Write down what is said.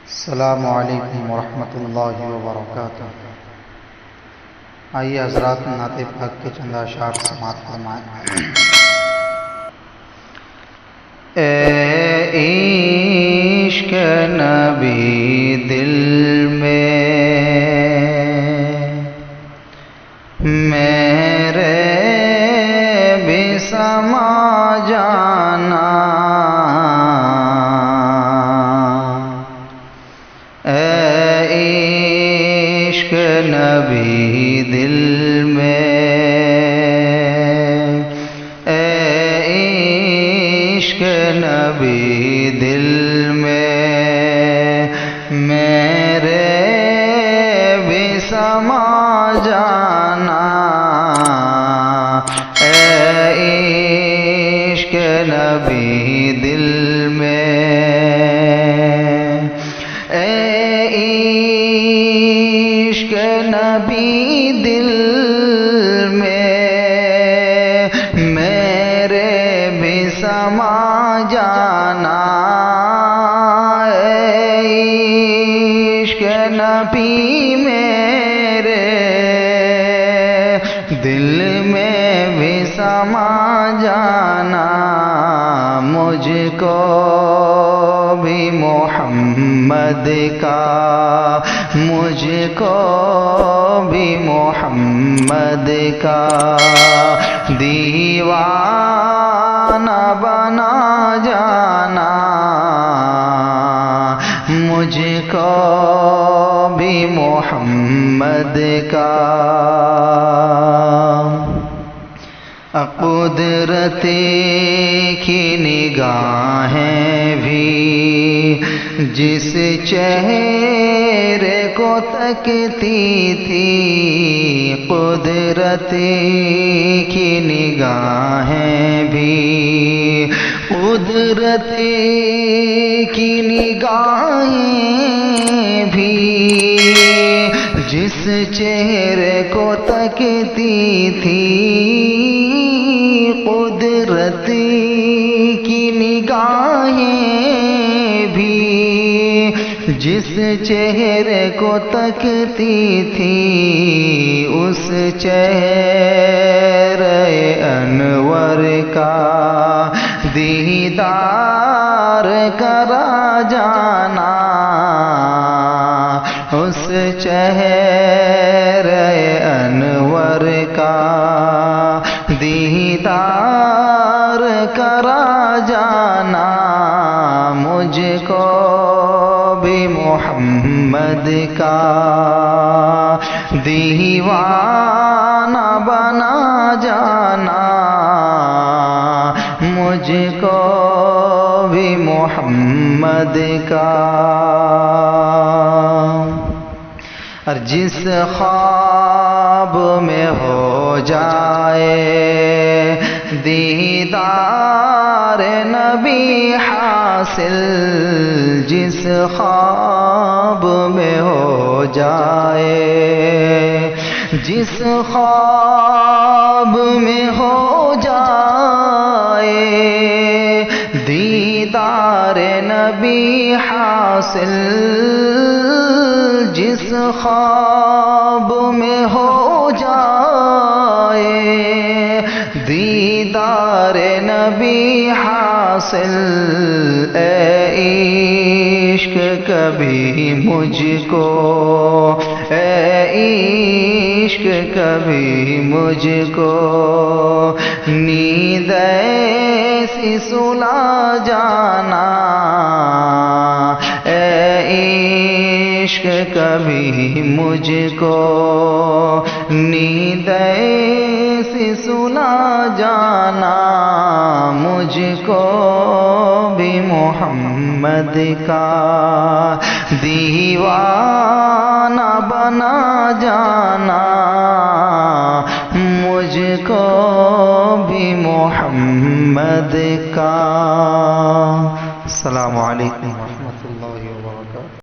السلام علیکم ورحمۃ اللہ وبرکاتہ۔ آئیے حضرات نعت پاک کے چند اشعار سماعت فرمائیں۔ اے عشق نبی دل میں میرے بھی سما جانا، نبی دل میں اے عشق نبی دل میں میرے بھی سما جانا، اے عشق نبی دل میں نبی دل میں میرے بھی سما جانا، عشق نبی میرے دل میں بھی سما جانا، مجھ کو بھی محمد کا، مجھ کو بھی محمد کا دیوانہ بنا جانا، مجھ کو بھی محمد کا قدرت کی نگاہیں بھی جس چہرے کو تکتی تھی، قدرت کی نگاہیں بھی، قدرت کی نگاہیں بھی جس چہرے کو تکتی تھی، قدرت کی نگاہیں بھی جس چہرے کو تکتی تھی، اس چہرے انور کا دیدار کرا جانا، اس چہرے انور کا دیدار کرا جانا، مجھ کو بھی محمد کا دیوانہ بنا جانا، مجھ کو بھی محمد کا اور جس خواب میں ہو جائے دیدار نبی حاصل، جس خواب میں ہو جائے، جس خواب میں ہو جائے دیدار نبی حاصل، جس خواب میں ہو جائے دیدار نبی حاصل، اے عشق کبھی مجھ کو، اے عشق کبھی مجھ کو نیند ایسی سلا جانا، اے عشق کبھی مجھ کو نیند ایسی سلا جانا، مجھ کو بھی محمد کا دیوانہ بنا جانا، مجھ کو بھی محمد کا۔ السلام علیکم۔